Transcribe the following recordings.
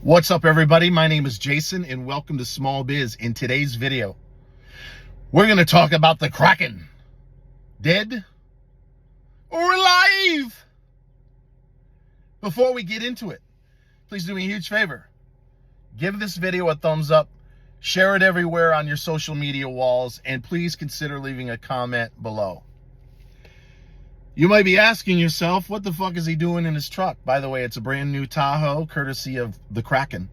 What's up, everybody? My name is Jason, and welcome to Small Biz. In today's video, we're going to talk about the Kraken. Dead or alive? Before we get into it, please do me a huge favor. Give this video a thumbs up, share it everywhere on your social media walls, and please consider leaving a comment below. You might be asking yourself, what the fuck is he doing in his truck? By the way, it's a brand new Tahoe, courtesy of the Kraken.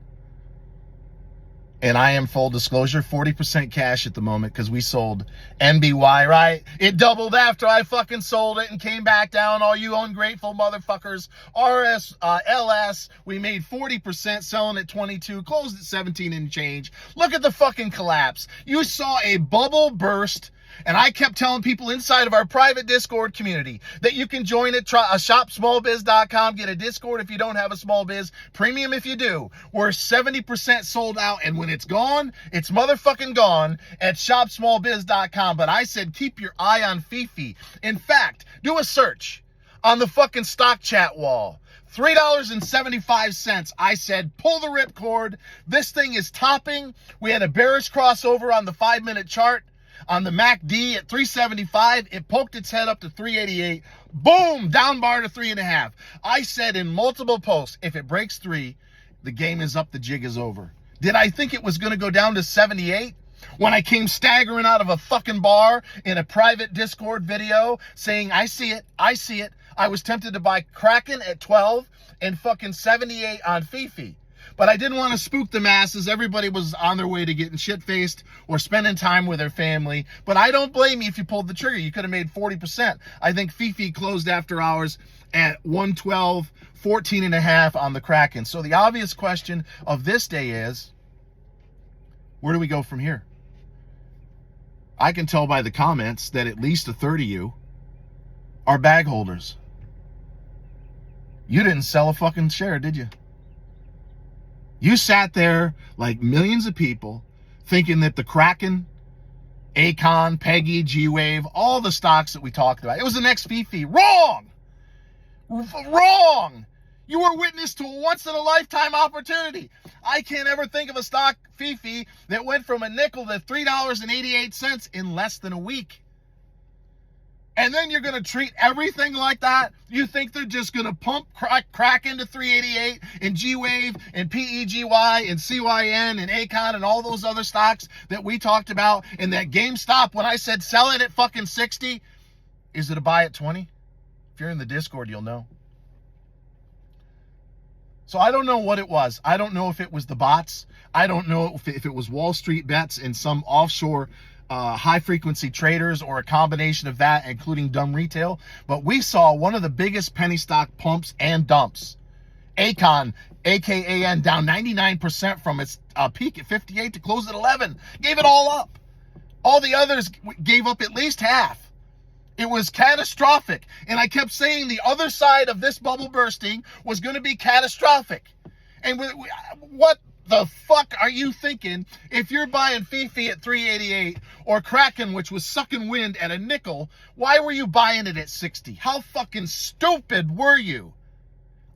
And I am, full disclosure, 40% cash at the moment because we sold NBY, right? It doubled after I fucking sold it and came back down. All you ungrateful motherfuckers. LS, we made 40%, selling at 22, closed at 17 and change. Look at the fucking collapse. You saw a bubble burst. And I kept telling people inside of our private Discord community that you can join at shopsmallbiz.com, get a Discord if you don't have a small biz, premium if you do. We're 70% sold out, and when it's gone, it's motherfucking gone at shopsmallbiz.com. But I said keep your eye on Fifi. In fact, do a search on the fucking stock chat wall. $3.75. I said, pull the ripcord. This thing is topping. We had a bearish crossover on the 5-minute chart. On the MACD at 375, it poked its head up to 388. Boom, down bar to 3.5. I said in multiple posts, if it breaks 3, the game is up, the jig is over. Did I think it was going to go down to 78? When I came staggering out of a fucking bar in a private Discord video saying, I see it, I see it. I was tempted to buy Kraken at 12 and fucking 78 on Fifi. But I didn't want to spook the masses. Everybody was on their way to getting shit-faced or spending time with their family. But I don't blame you if you pulled the trigger. You could have made 40%. I think Fifi closed after hours at 112, 14.5 on the Kraken. So the obvious question of this day is, where do we go from here? I can tell by the comments that at least a third of you are bag holders. You didn't sell a fucking share, did you? You sat there like millions of people thinking that the Kraken, Akon, Peggy, G-Wave, all the stocks that we talked about, it was the next Fifi. Wrong! Wrong! You were witness to a once-in-a-lifetime opportunity. I can't ever think of a stock, Fifi, that went from a nickel to $3.88 in less than a week. And then you're going to treat everything like that? You think they're just going to pump crack into 388 and G-Wave and PEGY and CYN and Akon and all those other stocks that we talked about, and that GameStop, when I said sell it at fucking 60, is it a buy at 20? If you're in the Discord, you'll know. So I don't know what it was. I don't know if it was the bots. I don't know if it was Wall Street bets and some offshore high-frequency traders, or a combination of that, including dumb retail. But we saw one of the biggest penny stock pumps and dumps. Akon, AKAN, down 99% from its peak at 58 to close at 11. Gave it all up. All the others gave up at least half. It was catastrophic. And I kept saying the other side of this bubble bursting was going to be catastrophic. And what the fuck are you thinking if you're buying Fifi at 388 or Kraken, which was sucking wind, at a nickel? Why were you buying it at 60? How fucking stupid were you?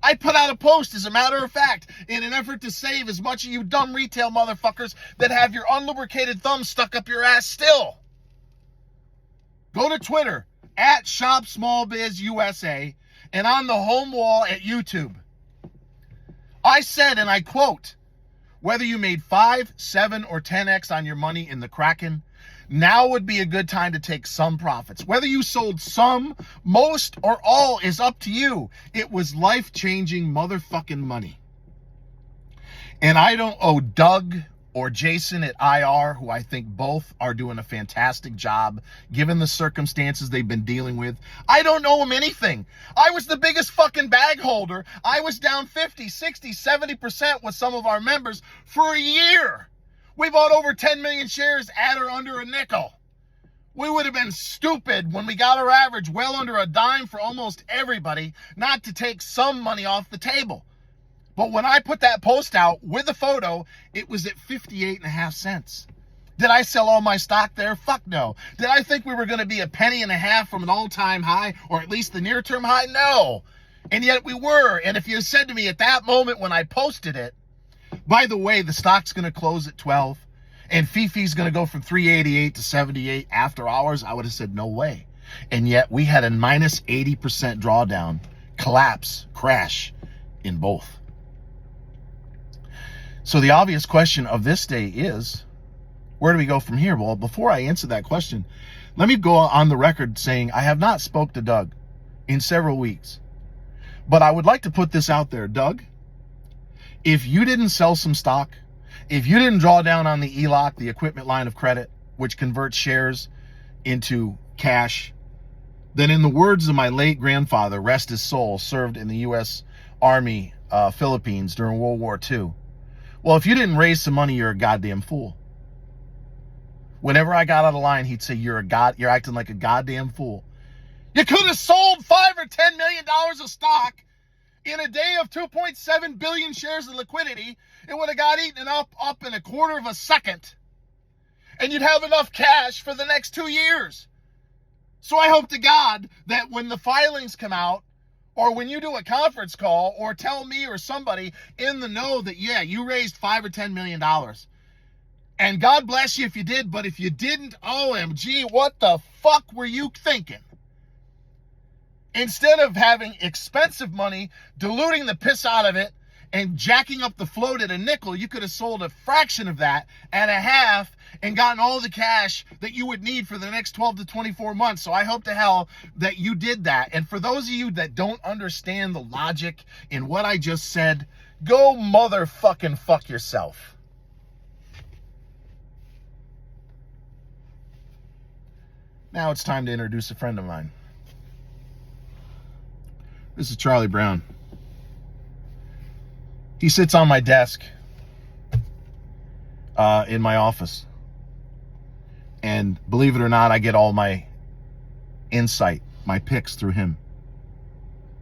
I put out a post, as a matter of fact, in an effort to save as much of you dumb retail motherfuckers that have your unlubricated thumb stuck up your ass still. Go to Twitter at ShopSmallBizUSA and on the home wall at YouTube. I said, and I quote, whether you made 5, 7, or 10x on your money in the Kraken, now would be a good time to take some profits. Whether you sold some, most, or all is up to you. It was life-changing motherfucking money. And I don't owe Doug or Jason at IR, who I think both are doing a fantastic job, given the circumstances they've been dealing with. I don't owe them anything. I was the biggest fucking bag holder. I was down 50, 60, 70% with some of our members for a year. We bought over 10 million shares at or under a nickel. We would have been stupid when we got our average well under a dime for almost everybody not to take some money off the table. But when I put that post out with a photo, it was at 58.5 cents. Did I sell all my stock there? Fuck no. Did I think we were going to be a penny and a half from an all-time high, or at least the near-term high? No. And yet we were. And if you said to me at that moment when I posted it, By the way, the stock's going to close at 12 and Fifi's going to go from 388 to 78 after hours. I would have said no way. And yet we had a minus 80% drawdown, collapse, crash in both. So the obvious question of this day is, where do we go from here? Well, before I answer that question, let me go on the record saying I have not spoke to Doug in several weeks. But I would like to put this out there. Doug, if you didn't sell some stock, if you didn't draw down on the ELOC, the equipment line of credit, which converts shares into cash, then in the words of my late grandfather, rest his soul, served in the U.S. Army, Philippines during World War II. Well, if you didn't raise some money, you're a goddamn fool. Whenever I got out of line, he'd say, you're acting like a goddamn fool. You could have sold $5 or $10 million of stock in a day of 2.7 billion shares of liquidity. It would have got eaten up in a quarter of a second. And you'd have enough cash for the next 2 years. So I hope to God that when the filings come out, or when you do a conference call, or tell me or somebody in the know that, yeah, you raised $5 or $10 million. And God bless you if you did, but if you didn't, OMG, what the fuck were you thinking? Instead of having expensive money, diluting the piss out of it, and jacking up the float at a nickel, you could have sold a fraction of that at a half and gotten all the cash that you would need for the next 12 to 24 months. So I hope to hell that you did that. And for those of you that don't understand the logic in what I just said, go motherfucking fuck yourself. Now it's time to introduce a friend of mine. This is Charlie Brown. He sits on my desk in my office. And believe it or not, I get all my insight, my picks through him.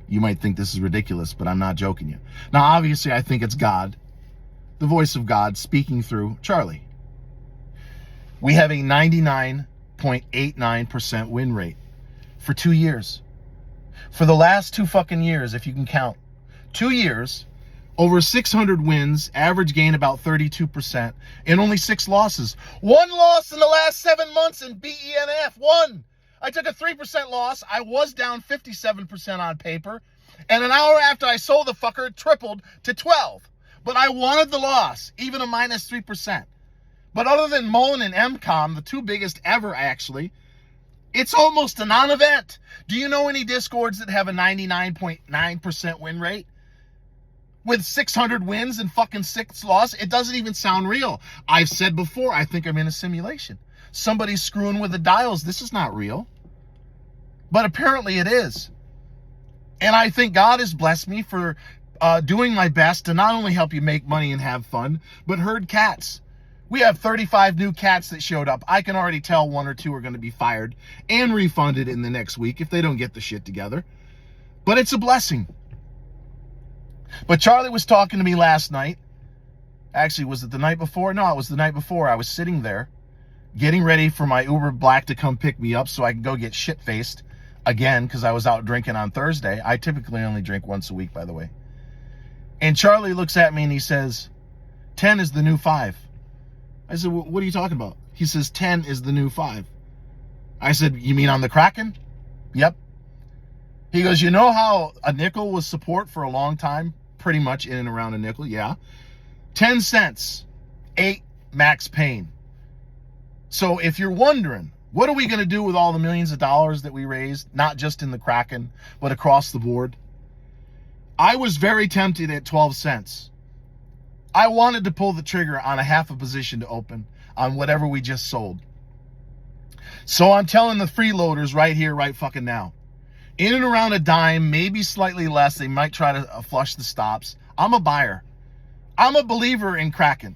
You might think this is ridiculous, but I'm not joking you. Now, obviously, I think it's God, the voice of God speaking through Charlie. We have a 99.89% win rate for 2 years. For the last 2 fucking years, if you can count, 2 years, over 600 wins, average gain about 32%, and only 6 losses. 1 loss in the last 7 months in BENF. 1. I took a 3% loss. I was down 57% on paper. And an hour after I sold the fucker, it tripled to 12. But I wanted the loss, even a minus 3%. But other than Mullen and MCOM, the 2 biggest ever actually, it's almost a non-event. Do you know any Discords that have a 99.9% win rate? With 600 wins and fucking 6 losses, it doesn't even sound real. I've said before, I think I'm in a simulation. Somebody's screwing with the dials. This is not real. But apparently it is. And I think God has blessed me for doing my best to not only help you make money and have fun, but herd cats. We have 35 new cats that showed up. I can already tell 1 or 2 are going to be fired and refunded in the next week if they don't get the shit together. But it's a blessing. But Charlie was talking to me last night. Actually, was it the night before? No, it was the night before. I was sitting there getting ready for my Uber Black to come pick me up so I can go get shit-faced again because I was out drinking on Thursday. I typically only drink once a week, by the way. And Charlie looks at me and he says, 10 is the new 5. I said, what are you talking about? He says, 10 is the new 5. I said, you mean on the Kraken? Yep. He goes, you know how a nickel was support for a long time? Pretty much in and around a nickel, yeah. 10 cents, 8 max pain. So if you're wondering, what are we going to do with all the millions of dollars that we raised, not just in the Kraken, but across the board? I was very tempted at 12 cents. I wanted to pull the trigger on a half a position to open on whatever we just sold. So I'm telling the freeloaders right here, right fucking now. In and around a dime, maybe slightly less. They might try to flush the stops. I'm a buyer. I'm a believer in Kraken.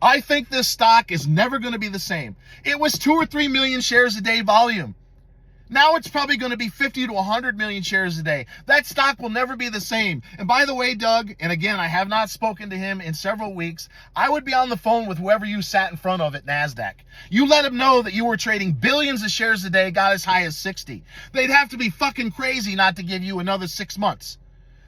I think this stock is never going to be the same. It was 2 or 3 million shares a day volume. Now it's probably going to be 50 to 100 million shares a day. That stock will never be the same. And by the way, Doug, and again, I have not spoken to him in several weeks, I would be on the phone with whoever you sat in front of at NASDAQ. You let him know that you were trading billions of shares a day, got as high as 60. They'd have to be fucking crazy not to give you another 6 months.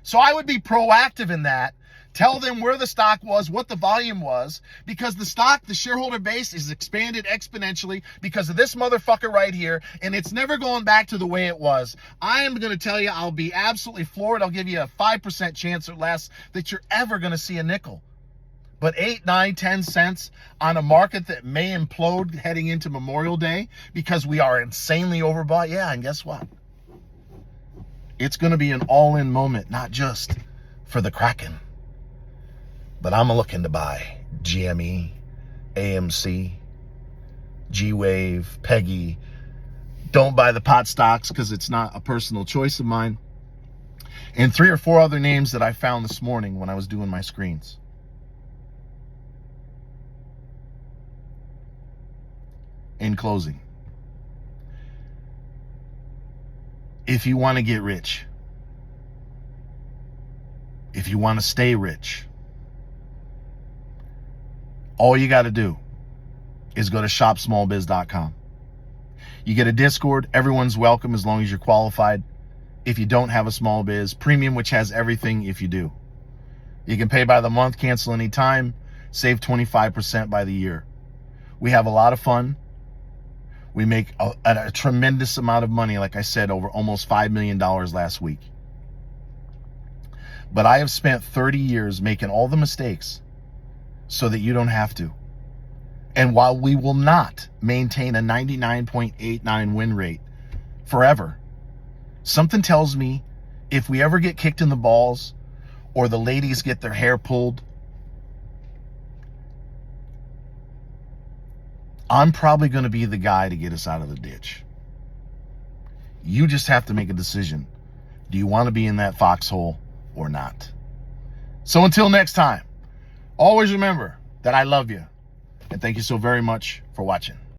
So I would be proactive in that Tell them where the stock was, what the volume was, because the stock, the shareholder base is expanded exponentially because of this motherfucker right here, and it's never going back to the way it was. I am going to tell you, I'll be absolutely floored. I'll give you a 5% chance or less that you're ever going to see a nickel. But 8, 9, 10 cents on a market that may implode heading into Memorial Day because we are insanely overbought. Yeah, and guess what? It's going to be an all-in moment, not just for the Kraken. But I'm looking to buy GME, AMC, G-Wave, Peggy. Don't buy the pot stocks because it's not a personal choice of mine. And 3 or 4 other names that I found this morning when I was doing my screens. In closing, if you want to get rich, if you want to stay rich, all you got to do is go to shopsmallbiz.com. You get a Discord. Everyone's welcome as long as you're qualified. If you don't have a small biz, premium, which has everything if you do. You can pay by the month, cancel anytime, save 25% by the year. We have a lot of fun. We make a tremendous amount of money, like I said, over almost $5 million last week. But I have spent 30 years making all the mistakes so that you don't have to. And while we will not maintain a 99.89 win rate forever, something tells me if we ever get kicked in the balls or the ladies get their hair pulled, I'm probably going to be the guy to get us out of the ditch. You just have to make a decision. Do you want to be in that foxhole or not? So until next time, always remember that I love you. And thank you so very much for watching.